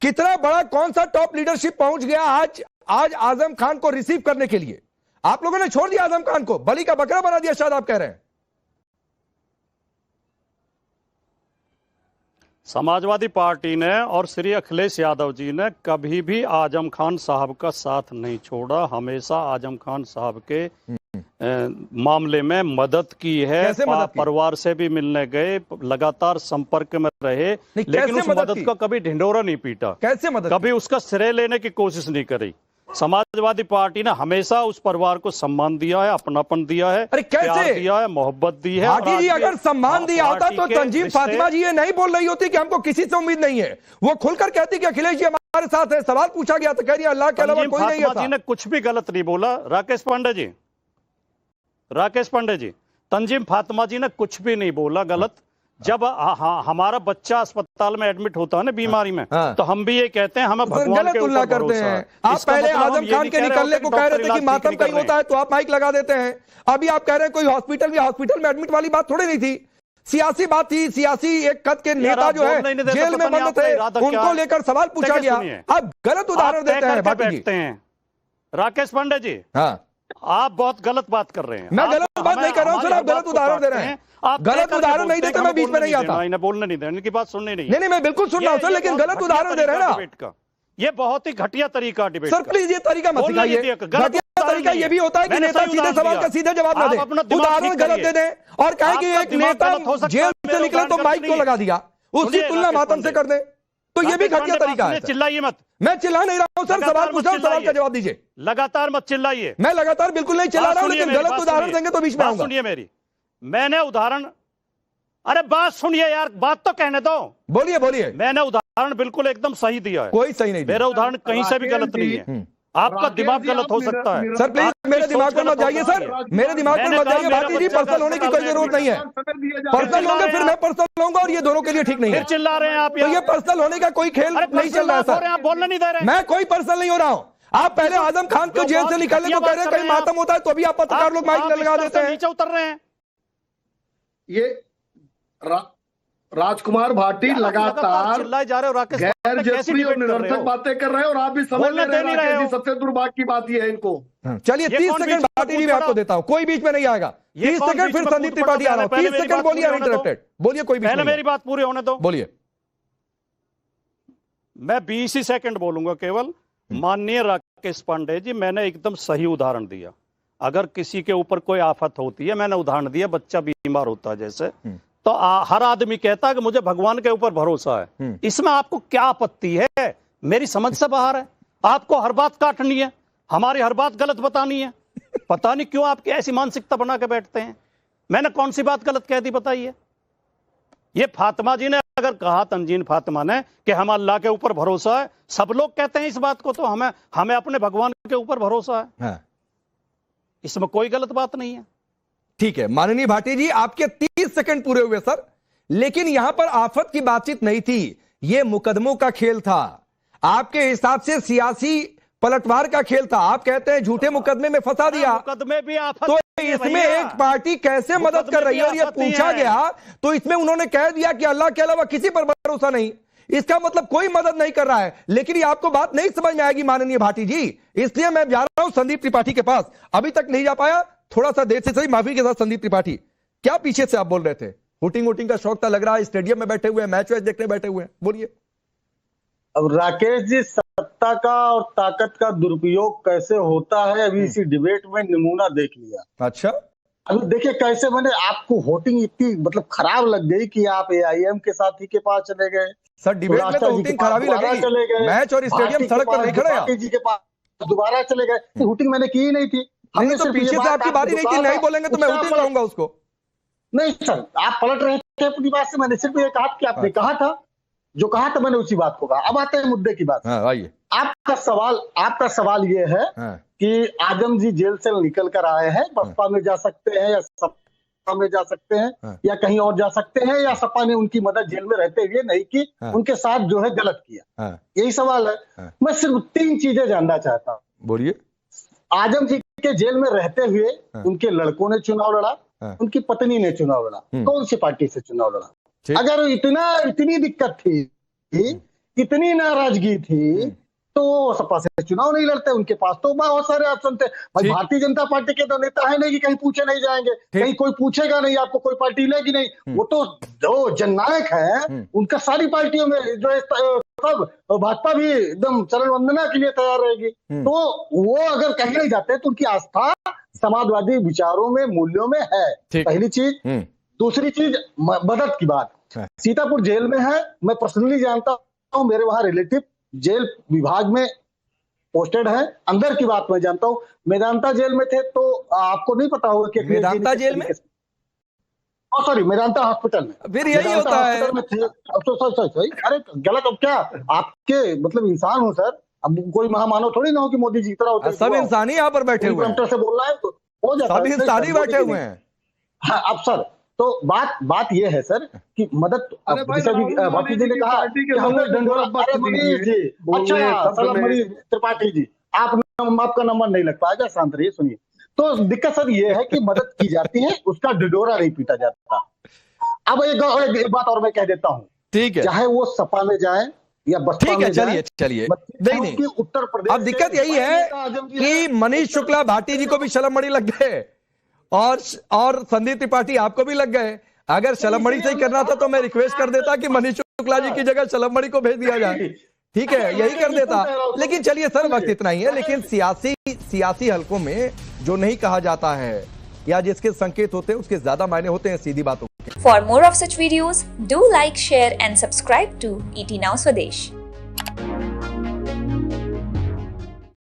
कितना बड़ा कौन सा टॉप लीडरशिप पहुंच गया आज आजम खान को रिसीव करने के लिए? आप लोगों ने छोड़ दिया आजम खान को, बलि का बकरा बना दिया, शायद आप कह रहे हैं। समाजवादी पार्टी ने और श्री अखिलेश यादव जी ने कभी भी आजम खान साहब का साथ नहीं छोड़ा, हमेशा आजम खान साहब के मामले में मदद की है। परिवार से भी मिलने गए, लगातार संपर्क में रहे, लेकिन उस मदद का कभी ढिंढोरा नहीं पीटा। कैसे मदद? कभी उसका श्रेय लेने की कोशिश नहीं करी। समाजवादी पार्टी ने हमेशा उस परिवार को सम्मान दिया है, अपनापन दिया है, प्यार दिया है, मोहब्बत दी है। भाटी जी, अगर सम्मान दिया होता तो तंजीम फातिमा जी ये नहीं बोल रही होती कि हमको किसी से उम्मीद नहीं है। वो खुलकर कहती कि अखिलेश जी हमारे साथ है। सवाल पूछा गया तो कह रही अल्लाह के अलावा कोई नहीं है। जी ने कुछ भी गलत नहीं बोला। राकेश पांडे जी, तंजीम फातिमा जी ने कुछ भी नहीं बोला गलत। जब हमारा बच्चा अस्पताल में एडमिट होता है ना बीमारी में, तो हम भी ये कहते हैं हमें भगवान के ऊपर करते हैं। आप पहले आजम खान के निकलने को कह रहे थे कि मातम कहीं होता है तो आप माइक लगा देते हैं। अभी आप कह रहे हैं कोई हॉस्पिटल में एडमिट वाली बात थोड़ी नहीं थी, सियासी बात थी। सियासी एक कद के नेता जो है जेल में बंद थे, उनको लेकर सवाल पूछा गया। आप गलत उदाहरण देते हैं भाटी जी। राकेश पांडे जी, आप बहुत गलत बात कर रहे हैं। मैं गलत बात नहीं कर रहा हूं सर, आप गलत उदाहरण दे रहे हैं। आप गलत उदाहरण नहीं देते, मैं बीच में नहीं आता। इन्हें बोलने नहीं देना, इनकी बात सुननी नहीं। नहीं, मैं बिल्कुल सुन रहा हूं सर, लेकिन गलत उदाहरण दे रहे हैं डिबेट का। ये बहुत ही घटिया तरीका डिबेट सर, प्लीज ये तरीका मत सिखाइए। घटिया तरीका ये भी होता है कि नेता सीधे सवाल का सीधे जवाब ना दे, उदाहरण गलत दे दें और कहें कि एक नेता जेल से निकले तो माइक को लगा दिया, उसकी तुलना मातम से कर दे, तो ये भी घटिया तरीका है। चिल्लाइए मत। मैं चिल्ला नहीं रहा हूं सर, सवाल पूछा, सवाल का जवाब दीजिए। लगातार मत चिल्लाइए। मैं लगातार बिल्कुल नहीं चिल्ला रहा हूं, लेकिन गलत उदाहरण देंगे तो बीच में आऊंगा। सुनिए मेरी, मैंने उदाहरण, अरे बात सुनिए यार, बात तो कहने दो। बोलिए। मैंने उदाहरण बिल्कुल एकदम सही दिया है। कोई सही नहीं, मेरा उदाहरण कहीं से भी गलत नहीं है। आपका दिमाग गलत हो सकता है। सर प्लीज मेरे दिमाग पर मत जाइए सर, मेरे दिमाग पर मत जाइए भाटी जी। पर्सनल होने की कोई जरूरत नहीं है। पर्सनल होंगे फिर मैं पर्सनल होऊंगा और ये दोनों के लिए ठीक नहीं है। चिल्ला रहे हैं आप, तो ये पर्सनल होने का कोई खेल नहीं चल रहा है सर। आप बोलने नहीं दे रहे। मैं कोई पर्सनल नहीं हो रहा हूँ। आप पहले आजम खान को जेल से निकालने को कह रहे हैं, कहीं मातम होता है तो अभी आप पत्रकार लोग माइक लगा देते हैं। नीचे उतर रहे हैं। ये राजकुमार भाटी लगातार जा रहे हो, गैर जरूरी और निरर्थक बातें कर रहे हैं और आप भी समझ नहीं रहे हैं। सबसे दुर्भाग्य की बात यह है इनको। चलिए 30 सेकंड भाटी जी मैं आपको देता हूं, कोई बीच में नहीं आएगा। 30 सेकंड फिर संदीप त्रिपाठी आ रहा हूं। 30 सेकंड बोलिए अनइंटरप्टेड, बोलिए कोई बीच में। मेरी बात पूरी होने दो, बोलिए। मैं 20 ही सेकंड बोलूंगा केवल। माननीय राकेश पांडे जी, मैंने एकदम सही उदाहरण दिया। अगर किसी के ऊपर कोई आफत होती है, मैंने उदाहरण दिया, बच्चा बीमार होता है जैसे, तो हर आदमी कहता है कि मुझे भगवान के ऊपर भरोसा है। इसमें आपको क्या आपत्ति है? मेरी समझ से बाहर है। आपको हर बात काटनी है, हमारी हर बात गलत बतानी है। पता नहीं क्यों आपकी ऐसी मानसिकता बना के बैठते हैं। मैंने कौन सी बात गलत कह दी बताइए? ये फातिमा जी ने अगर कहा, तंजीम फातिमा ने, कि हम अल्लाह के ऊपर भरोसा है, सब लोग कहते हैं इस बात को, तो हमें अपने भगवान के ऊपर भरोसा है। इसमें कोई गलत बात नहीं है। ठीक है माननीय भाटी जी, आपके 30 सेकंड पूरे हुए सर, लेकिन यहां पर आफत की बातचीत नहीं थी, यह मुकदमों का खेल था। आपके हिसाब से सियासी पलटवार का खेल था। आप कहते हैं झूठे मुकदमे में फंसा दिया, मुकदमे भी आफत, तो इसमें एक पार्टी कैसे मदद कर रही है? और यह पूछा गया तो इसमें उन्होंने कह दिया कि अल्लाह के अलावा किसी पर भरोसा नहीं। इसका मतलब कोई मदद नहीं कर रहा है। लेकिन ये आपको बात नहीं समझ में आएगी माननीय भाटी जी, इसलिए मैं जा रहा हूं संदीप त्रिपाठी के पास। अभी तक नहीं जा पाया, थोड़ा सा देर से सही, माफी के साथ। संदीप त्रिपाठी, क्या पीछे से आप बोल रहे थे? हुटिंग का शौक था लग रहा है, स्टेडियम में बैठे हुए, मैच वैच देखने बैठे हुए हैं, बोलिए। अब राकेश जी, सत्ता का और ताकत का दुरुपयोग कैसे होता है अभी इसी डिबेट में नमूना देख लिया। अच्छा, अभी देखिए कैसे मैंने आपको वोटिंग इतनी मतलब खराब लग गई कि आप AIM के साथी के पास चले गए। सर डिबेट में तो वोटिंग खराबी लगेगी, मैच और स्टेडियम सड़क पर नहीं खड़े, जी के पास दोबारा चले गए। वोटिंग मैंने की ही नहीं थी। नहीं तो पीछे से आपकी बारी नहीं थी, नहीं बोलेंगे तो मैं वोटिंग कहूंगा उसको। नहीं सर, आप पलट रहे थे अपनी बात से। मैंने सिर्फ ये कहा कि आपने कहा था, जो कहा था मैंने उसी बात को कहा। अब आते हैं मुद्दे की बात। आइए। आपका सवाल ये है कि आजम जी जेल से निकल कर आए हैं, बसपा में जा सकते हैं या सपा में जा सकते हैं या कहीं और जा सकते हैं, या सपा ने उनकी मदद जेल में रहते हुए नहीं की, उनके साथ जो है गलत किया, यही सवाल है। मैं सिर्फ 3 चीजें जानना चाहता हूँ। बोलिए। आजम जी के जेल में रहते हुए उनके लड़कों ने चुनाव लड़ा, उनकी पत्नी ने चुनाव लड़ा, कौन सी पार्टी से चुनाव लड़ा? अगर इतनी दिक्कत थी इतनी नाराजगी थी तो सपा से चुनाव नहीं लड़ते। उनके पास तो बहुत सारे ऑप्शन थे भाई। भारतीय जनता पार्टी के तो नेता है नहीं कि कहीं पूछे नहीं जाएंगे, कहीं कोई पूछेगा नहीं, आपको कोई पार्टी लेगी नहीं। वो तो जो जननायक है उनका सारी पार्टियों में जो है सब, भाजपा भी एकदम चरण वंदना के लिए तैयार रहेगी। तो वो अगर कहीं नहीं जाते तो उनकी आस्था समाजवादी विचारों में, मूल्यों में है, पहली चीज। दूसरी चीज मदद की बात, सीतापुर जेल में है, मैं पर्सनली जानता हूँ, मेरे वहां रिलेटिव जेल विभाग में पोस्टेड है। अंदर की बात मैं जानता हूँ, मेदांता जेल में थे तो आपको नहीं पता होगा कि मेदांता जेल में, सॉरी मेदांता हॉस्पिटल में, फिर यही होता है। अरे गलत, अब क्या आपके मतलब इंसान हो सर, अब कोई महामानव थोड़ी ना हो कि मोदी जी की तरह होते। सब इंसान ही यहाँ पर बैठे हुए हैं, से बोल रहा है तो हो जाता है, सब इंसान ही बैठे हुए हैं। हाँ अब सर तो बात ये है सर कि मदद, भाटी जी ने कहा मनीष त्रिपाठी जी आपका नंबर नहीं लग पाएगा, शांत रहिए, सुनिए। तो दिक्कत सर ये है कि मदद की जाती है, उसका ढिढोरा नहीं पीटा जाता। अब एक बात और मैं कह देता हूँ, ठीक है, चाहे वो सपा में जाए या बसपा में जाए, चलिए नहीं उत्तर प्रदेश। अब दिक्कत यही है कि मनीष शुक्ला भाटी जी को भी शलमड़ी लग गए और संदीप त्रिपाठी आपको भी लग गए। अगर शलमड़ी से ही करना था तो मैं रिक्वेस्ट कर देता कि मनीष शुक्ला जी की जगह शलमड़ी को भेज दिया जाए, ठीक है, यही कर देता। लेकिन चलिए सर, वक्त इतना ही है। लेकिन सियासी हलकों में जो नहीं कहा जाता है या जिसके संकेत होते हैं उसके ज्यादा मायने होते हैं, सीधी बात होती है। For more of such videos, do like, share and subscribe to ET Now Swadesh.